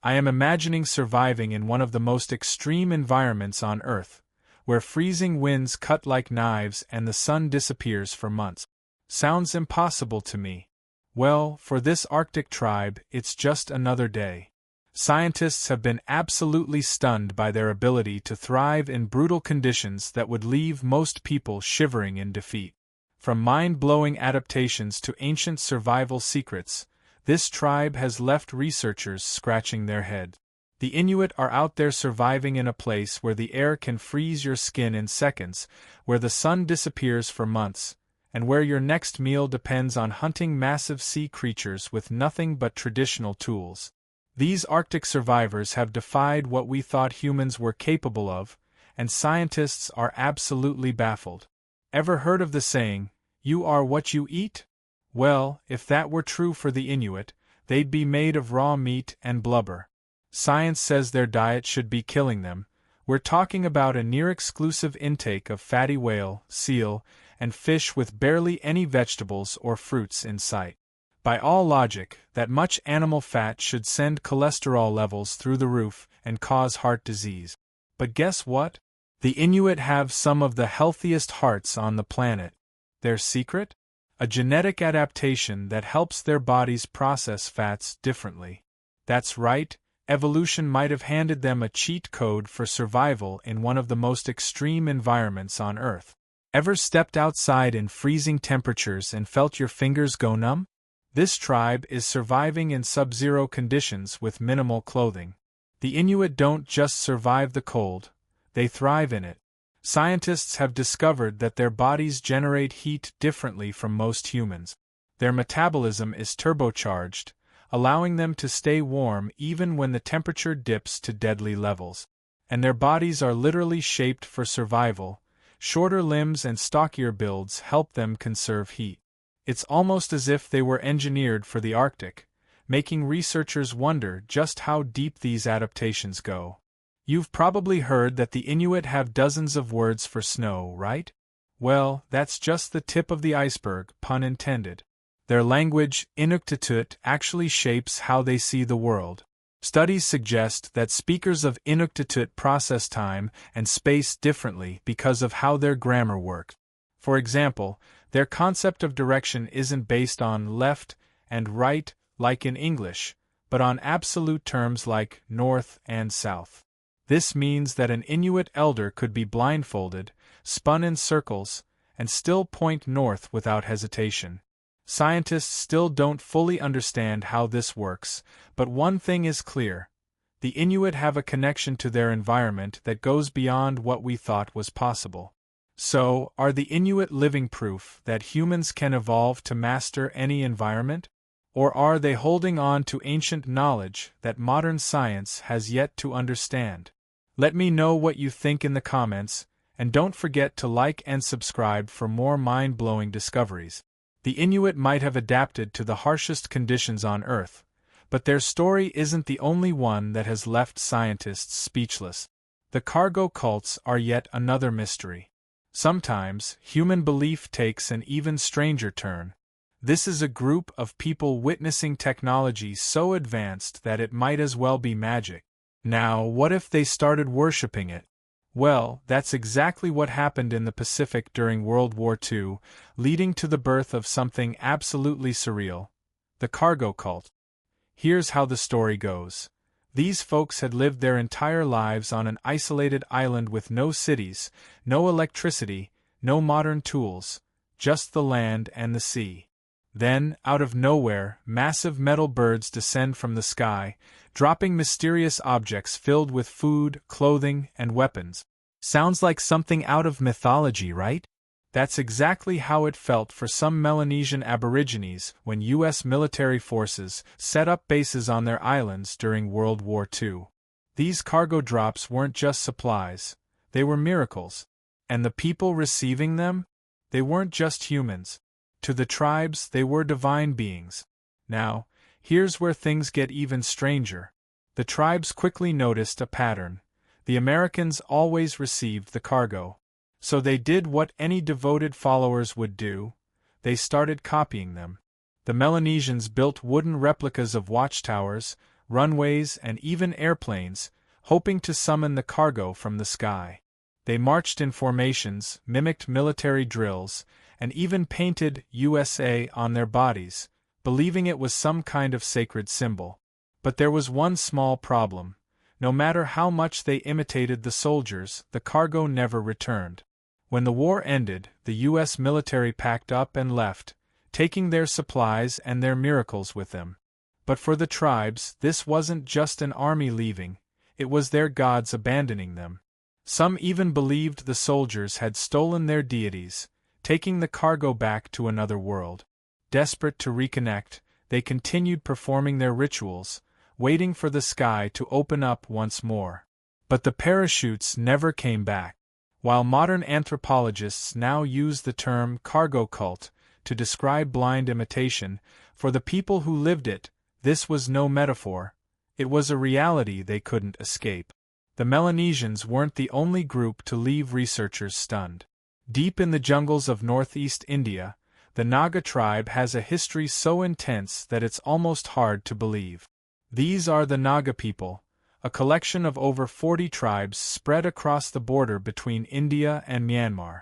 I am imagining surviving in one of the most extreme environments on Earth, where freezing winds cut like knives and the sun disappears for months. Sounds impossible to me. Well, for this Arctic tribe, it's just another day. Scientists have been absolutely stunned by their ability to thrive in brutal conditions that would leave most people shivering in defeat. From mind-blowing adaptations to ancient survival secrets, this tribe has left researchers scratching their heads. The Inuit are out there surviving in a place where the air can freeze your skin in seconds, where the sun disappears for months, and where your next meal depends on hunting massive sea creatures with nothing but traditional tools. These Arctic survivors have defied what we thought humans were capable of, and scientists are absolutely baffled. Ever heard of the saying, "You are what you eat"? Well, if that were true for the Inuit, they'd be made of raw meat and blubber. Science says their diet should be killing them. We're talking about a near-exclusive intake of fatty whale, seal, and fish with barely any vegetables or fruits in sight. By all logic, that much animal fat should send cholesterol levels through the roof and cause heart disease. But guess what? The Inuit have some of the healthiest hearts on the planet. Their secret? A genetic adaptation that helps their bodies process fats differently. That's right, evolution might have handed them a cheat code for survival in one of the most extreme environments on Earth. Ever stepped outside in freezing temperatures and felt your fingers go numb? This tribe is surviving in sub-zero conditions with minimal clothing. The Inuit don't just survive the cold, they thrive in it. Scientists have discovered that their bodies generate heat differently from most humans. Their metabolism is turbocharged, allowing them to stay warm even when the temperature dips to deadly levels. And their bodies are literally shaped for survival. Shorter limbs and stockier builds help them conserve heat. It's almost as if they were engineered for the Arctic, making researchers wonder just how deep these adaptations go. You've probably heard that the Inuit have dozens of words for snow, right? Well, that's just the tip of the iceberg, pun intended. Their language, Inuktitut, actually shapes how they see the world. Studies suggest that speakers of Inuktitut process time and space differently because of how their grammar works. For example, their concept of direction isn't based on left and right like in English, but on absolute terms like north and south. This means that an Inuit elder could be blindfolded, spun in circles, and still point north without hesitation. Scientists still don't fully understand how this works, but one thing is clear. The Inuit have a connection to their environment that goes beyond what we thought was possible. So, are the Inuit living proof that humans can evolve to master any environment? Or are they holding on to ancient knowledge that modern science has yet to understand? Let me know what you think in the comments, and don't forget to like and subscribe for more mind-blowing discoveries. The Inuit might have adapted to the harshest conditions on Earth, but their story isn't the only one that has left scientists speechless. The cargo cults are yet another mystery. Sometimes, human belief takes an even stranger turn. This is a group of people witnessing technology so advanced that it might as well be magic. Now, what if they started worshipping it? Well, that's exactly what happened in the Pacific during World War II, leading to the birth of something absolutely surreal: the cargo cult. Here's how the story goes. These folks had lived their entire lives on an isolated island with no cities, no electricity, no modern tools, just the land and the sea. Then, out of nowhere, massive metal birds descend from the sky, dropping mysterious objects filled with food, clothing, and weapons. Sounds like something out of mythology, right? That's exactly how it felt for some Melanesian Aborigines when U.S. military forces set up bases on their islands during World War II. These cargo drops weren't just supplies, they were miracles. And the people receiving them? They weren't just humans. To the tribes, they were divine beings. Now, here's where things get even stranger. The tribes quickly noticed a pattern. The Americans always received the cargo. So they did what any devoted followers would do. They started copying them. The Melanesians built wooden replicas of watchtowers, runways, and even airplanes, hoping to summon the cargo from the sky. They marched in formations, mimicked military drills, and even painted USA on their bodies, believing it was some kind of sacred symbol. But there was one small problem. No matter how much they imitated the soldiers, the cargo never returned. When the war ended, the U.S. military packed up and left, taking their supplies and their miracles with them. But for the tribes, this wasn't just an army leaving, it was their gods abandoning them. Some even believed the soldiers had stolen their deities, taking the cargo back to another world. Desperate to reconnect, they continued performing their rituals, waiting for the sky to open up once more. But the parachutes never came back. While modern anthropologists now use the term cargo cult to describe blind imitation, for the people who lived it, this was no metaphor. It was a reality they couldn't escape. The Melanesians weren't the only group to leave researchers stunned. Deep in the jungles of northeast India, the Naga tribe has a history so intense that it's almost hard to believe. These are the Naga people, a collection of over 40 tribes spread across the border between India and Myanmar.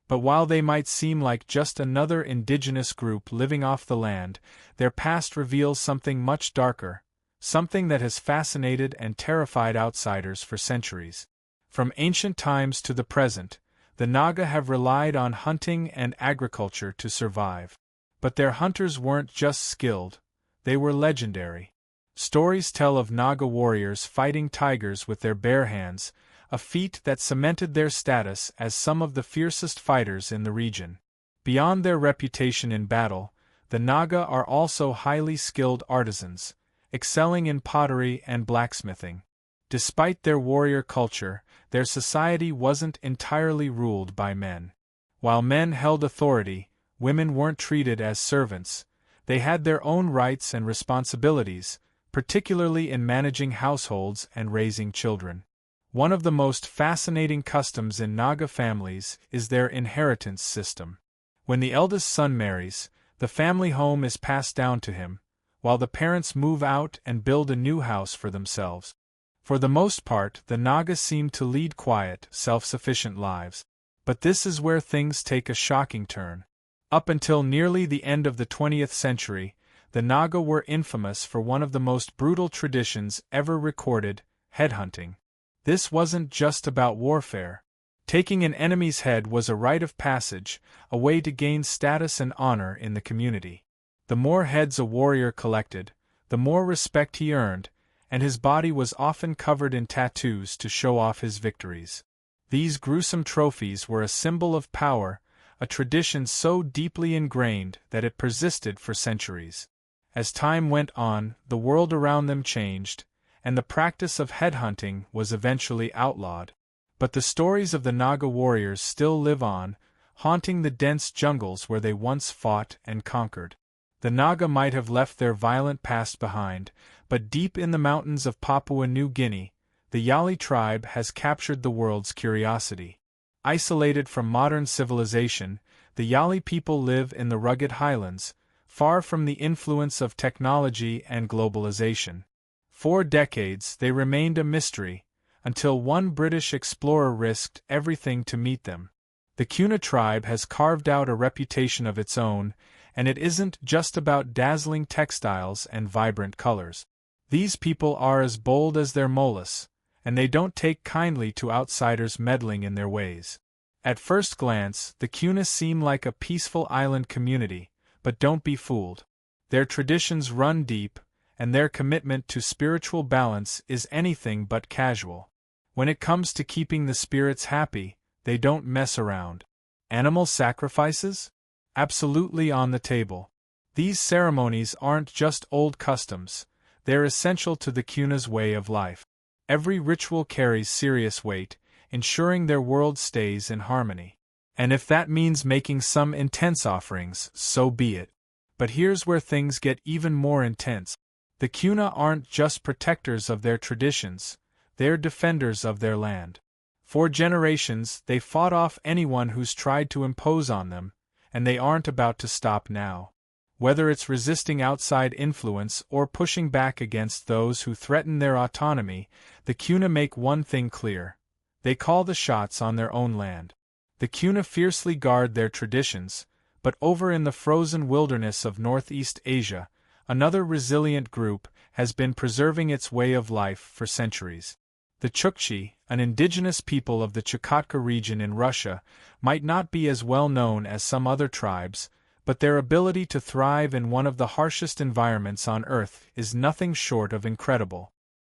But while they might seem like just another indigenous group living off the land, their past reveals something much darker, something that has fascinated and terrified outsiders for centuries. From ancient times to the present, the Naga have relied on hunting and agriculture to survive. But their hunters weren't just skilled, they were legendary. Stories tell of Naga warriors fighting tigers with their bare hands, a feat that cemented their status as some of the fiercest fighters in the region. Beyond their reputation in battle, the Naga are also highly skilled artisans, excelling in pottery and blacksmithing. Despite their warrior culture, their society wasn't entirely ruled by men. While men held authority, women weren't treated as servants. They had their own rights and responsibilities, particularly in managing households and raising children. One of the most fascinating customs in Naga families is their inheritance system. When the eldest son marries, the family home is passed down to him, while the parents move out and build a new house for themselves. For the most part, the Naga seem to lead quiet, self-sufficient lives. But this is where things take a shocking turn. Up until nearly the end of the 20th century, the Naga were infamous for one of the most brutal traditions ever recorded, headhunting. This wasn't just about warfare. Taking an enemy's head was a rite of passage, a way to gain status and honor in the community. The more heads a warrior collected, the more respect he earned, and his body was often covered in tattoos to show off his victories. These gruesome trophies were a symbol of power, a tradition so deeply ingrained that it persisted for centuries. As time went on, the world around them changed, and the practice of headhunting was eventually outlawed. But the stories of the Naga warriors still live on, haunting the dense jungles where they once fought and conquered. The Naga might have left their violent past behind, but deep in the mountains of Papua New Guinea, the Yali tribe has captured the world's curiosity. Isolated from modern civilization, the Yali people live in the rugged highlands, far from the influence of technology and globalization. For decades they remained a mystery, until one British explorer risked everything to meet them. The Kuna tribe has carved out a reputation of its own, and it isn't just about dazzling textiles and vibrant colors. These people are as bold as their molas, and they don't take kindly to outsiders meddling in their ways. At first glance, the Kuna seem like a peaceful island community, but don't be fooled. Their traditions run deep, and their commitment to spiritual balance is anything but casual. When it comes to keeping the spirits happy, they don't mess around. Animal sacrifices? Absolutely on the table. These ceremonies aren't just old customs, they're essential to the Kuna's way of life. Every ritual carries serious weight, ensuring their world stays in harmony. And if that means making some intense offerings, so be it. But here's where things get even more intense. The Kuna aren't just protectors of their traditions, they're defenders of their land. For generations, they fought off anyone who's tried to impose on them, and they aren't about to stop now. Whether it's resisting outside influence or pushing back against those who threaten their autonomy, the Kuna make one thing clear: they call the shots on their own land. The Kuna fiercely guard their traditions, but over in the frozen wilderness of Northeast Asia, another resilient group has been preserving its way of life for centuries. The Chukchi, an indigenous people of the Chukotka region in Russia, might not be as well known as some other tribes, but their ability to thrive in one of the harshest environments on Earth is nothing short of incredible.